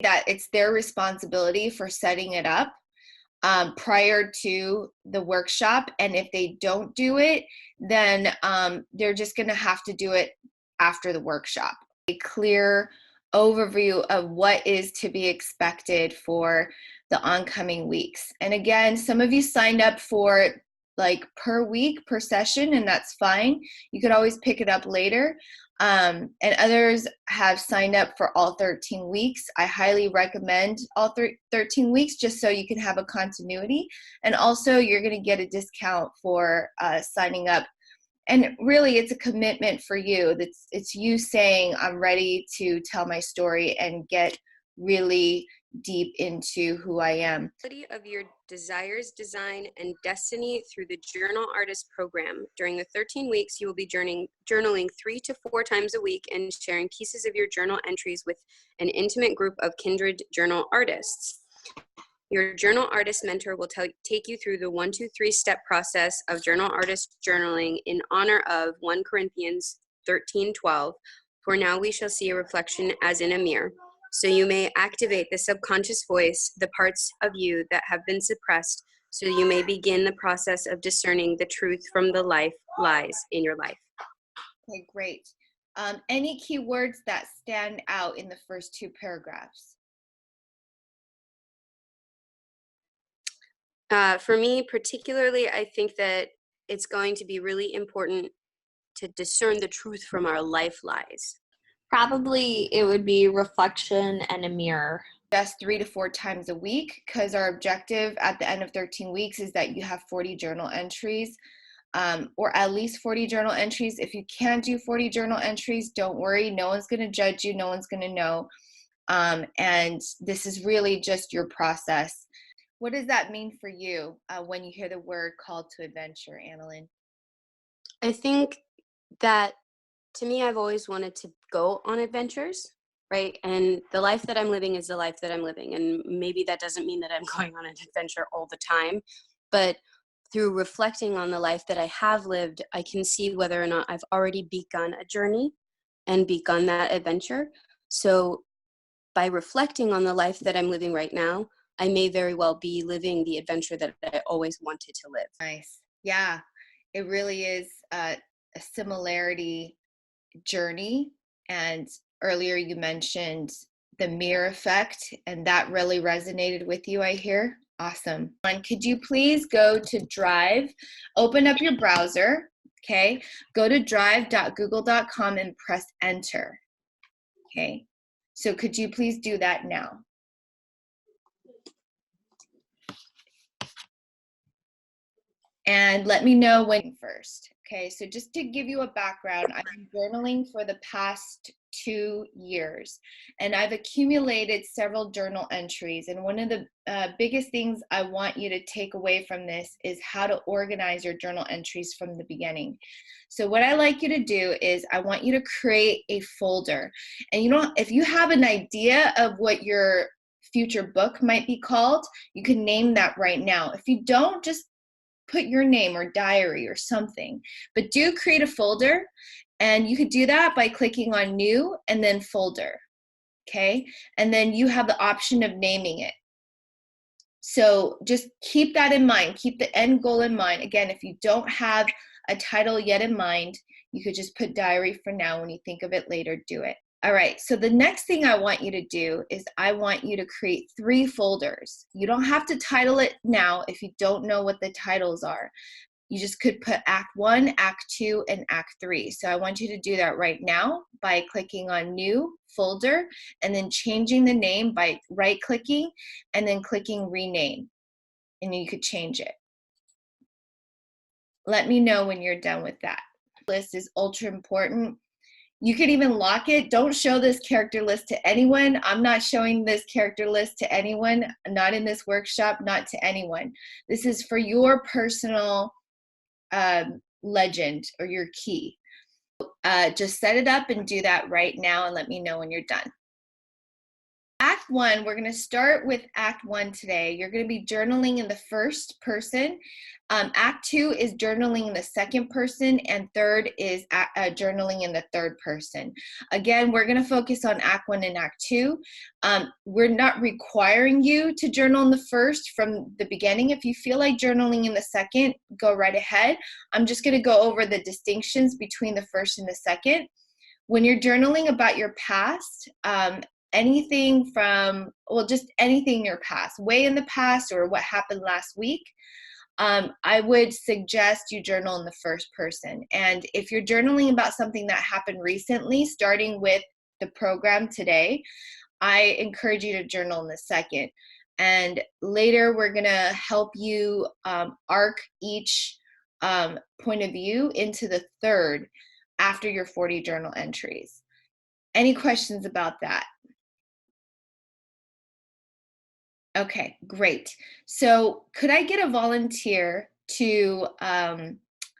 that it's their responsibility for setting it up prior to the workshop. And if they don't do it, then they're just going to have to do it after the workshop. A clear overview of what is to be expected for the oncoming weeks. And again, some of you signed up for like per week, per session, and that's fine. You could always pick it up later. And others have signed up for all 13 weeks. I highly recommend all 13 weeks just so you can have a continuity. And also you're going to get a discount for signing up. And really it's a commitment for you. It's you saying, I'm ready to tell my story and get really deep into who I am. Of your desires, design, and destiny through the Journal Artist Program. During the 13 weeks, you will be journaling 3 to 4 times a week and sharing pieces of your journal entries with an intimate group of kindred journal artists. Your journal artist mentor will take you through the 1, 2, 3 step process of journal artist journaling in honor of 1 Corinthians 13:12. For now we shall see a reflection as in a mirror. So you may activate the subconscious voice, the parts of you that have been suppressed, so you may begin the process of discerning the truth from the lies in your life. Okay, great. Any key words that stand out in the first 2 paragraphs? For me, particularly, I think that it's going to be really important to discern the truth from our life lies. Probably it would be reflection and a mirror. Just 3 to 4 times a week, because our objective at the end of 13 weeks is that you have 40 journal entries, or at least 40 journal entries. If you can't do 40 journal entries, don't worry. No one's going to judge you. No one's going to know. And this is really just your process. What does that mean for you when you hear the word call to adventure, Annalyn? I think that, to me, I've always wanted to go on adventures, right? And the life that I'm living is the life that I'm living. And maybe that doesn't mean that I'm going on an adventure all the time, but through reflecting on the life that I have lived, I can see whether or not I've already begun a journey and begun that adventure. So by reflecting on the life that I'm living right now, I may very well be living the adventure that I always wanted to live. Nice. Yeah, it really is a similarity journey. And earlier you mentioned the mirror effect, and that really resonated with you, I hear. Awesome. And could you please go to Drive, open up your browser, okay? Go to drive.google.com and press enter, okay? So could you please do that now? And let me know when first. Okay, so just to give you a background, I've been journaling for the past 2 years, and I've accumulated several journal entries. And one of the biggest things I want you to take away from this is how to organize your journal entries from the beginning. So what I like you to do is I want you to create a folder. And if you have an idea of what your future book might be called, you can name that right now. If you don't, just put your name or diary or something, but do create a folder. And you could do that by clicking on new and then folder, okay? And then you have the option of naming it. So just keep that in mind, keep the end goal in mind. Again, if you don't have a title yet in mind, you could just put diary for now. When you think of it later, do it. All right, so the next thing I want you to do is I want you to create 3 folders. You don't have to title it now if you don't know what the titles are. You just could put Act 1, Act 2, and Act 3. So I want you to do that right now by clicking on New Folder and then changing the name by right-clicking and then clicking Rename. And you could change it. Let me know when you're done with that. List is ultra important. You could even lock it. Don't show this character list to anyone. I'm not showing this character list to anyone, not in this workshop, not to anyone. This is for your personal legend or your key. Just set it up and do that right now and let me know when you're done. Act 1, we're going to start with Act 1 today. You're going to be journaling in the first person. Act 2 is journaling in the second person, and third is journaling in the third person. Again, we're going to focus on Act 1 and Act 2. We're not requiring you to journal in the first from the beginning. If you feel like journaling in the second, go right ahead. I'm just going to go over the distinctions between the first and the second. When you're journaling about your past, anything from, well, just anything in your past, way in the past or what happened last week, I would suggest you journal in the first person. And if you're journaling about something that happened recently, starting with the program today, I encourage you to journal in the second. And later, we're going to help you arc each point of view into the third after your 40 journal entries. Any questions about that? Okay, great. So could I get a volunteer to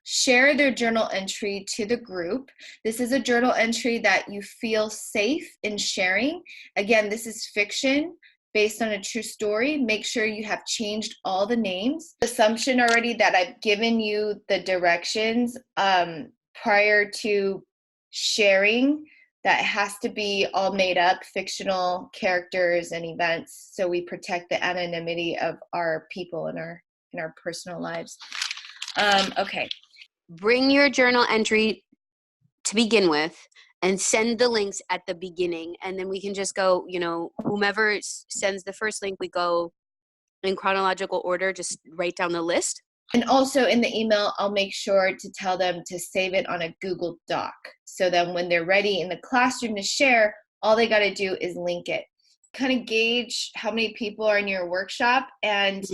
share their journal entry to the group? This is a journal entry that you feel safe in sharing. Again, this is fiction based on a true story. Make sure you have changed all the names. Assumption already that I've given you the directions prior to sharing, that has to be all made up, fictional characters and events, so we protect the anonymity of our people in our personal lives. Okay. Bring your journal entry to begin with and send the links at the beginning, and then we can just go, whomever sends the first link, we go in chronological order, just write down the list. And also in the email, I'll make sure to tell them to save it on a Google Doc, so that when they're ready in the classroom to share, all they got to do is link it. Kind of gauge how many people are in your workshop and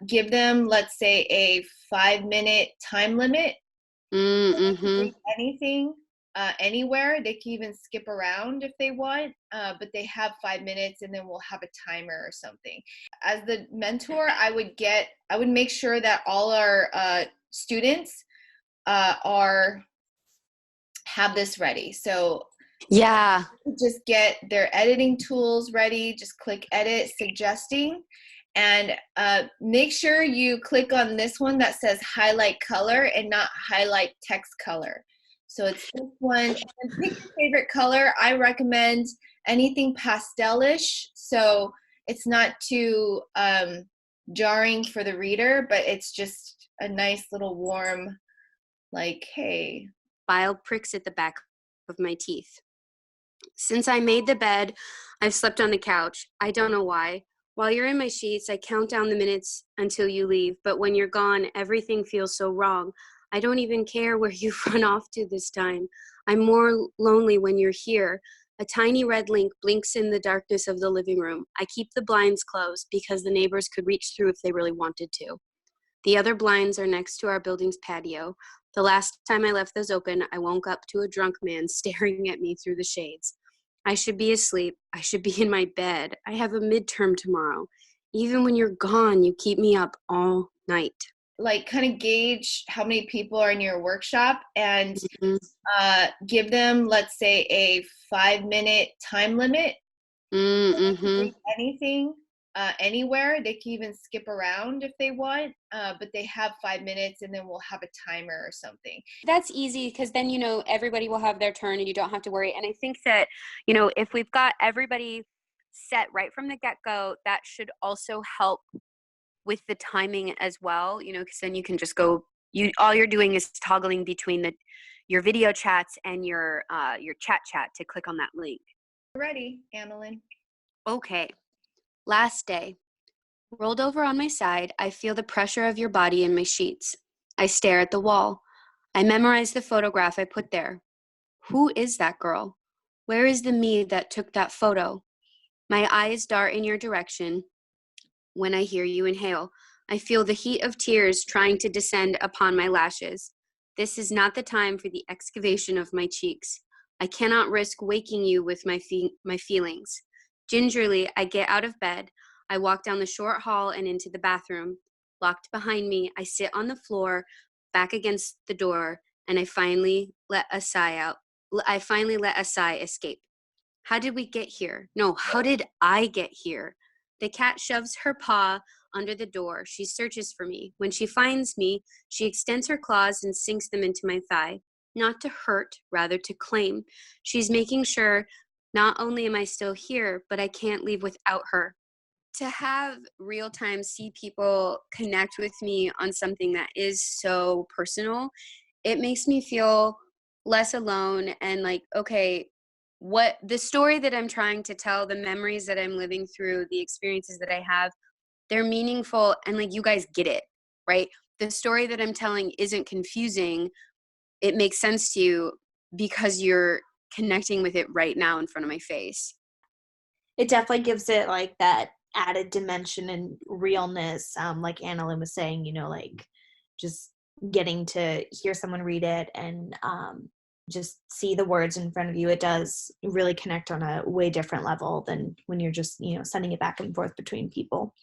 give them, let's say, a 5-minute time limit. Anything, anywhere. They can even skip around if they want, but they have 5 minutes, and then we'll have a timer or something. As the mentor, I would make sure that all our students have this ready. So yeah, just get their editing tools ready. Just click edit, suggesting, and make sure you click on this one that says highlight color and not highlight text color. So it's this one. And pick your favorite color. I recommend anything pastelish, so it's not too jarring for the reader, but it's just a nice little warm, like, hey. Bile pricks at the back of my teeth. Since I made the bed, I've slept on the couch. I don't know why. While you're in my sheets, I count down the minutes until you leave, but when you're gone, everything feels so wrong. I don't even care where you've run off to this time. I'm more lonely when you're here. A tiny red link blinks in the darkness of the living room. I keep the blinds closed because the neighbors could reach through if they really wanted to. The other blinds are next to our building's patio. The last time I left those open, I woke up to a drunk man staring at me through the shades. I should be asleep. I should be in my bed. I have a midterm tomorrow. Even when you're gone, you keep me up all night. Like, kind of gauge how many people are in your workshop and give them, let's say, a 5-minute time limit. Anything, anywhere. They can even skip around if they want, but they have 5 minutes, and then we'll have a timer or something. That's easy, because then, everybody will have their turn and you don't have to worry. And I think that, if we've got everybody set right from the get-go, that should also help with the timing as well, because then you can just go, all you're doing is toggling between your video chats and your chat to click on that link. Ready, Annalyn? Okay. Last day. Rolled over on my side, I feel the pressure of your body in my sheets. I stare at the wall. I memorize the photograph I put there. Who is that girl? Where is the me that took that photo? My eyes dart in your direction. When I hear you inhale, I feel the heat of tears trying to descend upon my lashes. This is not the time for the excavation of my cheeks. I cannot risk waking you with my feelings. Gingerly, I get out of bed. I walk down the short hall and into the bathroom. Locked behind me, I sit on the floor, back against the door, and I finally let a sigh escape. How did we get here? No, how did I get here? The cat shoves her paw under the door. She searches for me. When she finds me, she extends her claws and sinks them into my thigh. Not to hurt, rather to claim. She's making sure not only am I still here, but I can't leave without her. To have real time see people connect with me on something that is so personal, it makes me feel less alone and like, okay, what the story that I'm trying to tell, the memories that I'm living through, the experiences that I have, they're meaningful and like you guys get it, right? The story that I'm telling isn't confusing. It makes sense to you because you're connecting with it right now in front of my face. It definitely gives it like that added dimension and realness. Like Annalyn was saying, like just getting to hear someone read it and just see the words in front of you. It does really connect on a way different level than when you're just, sending it back and forth between people.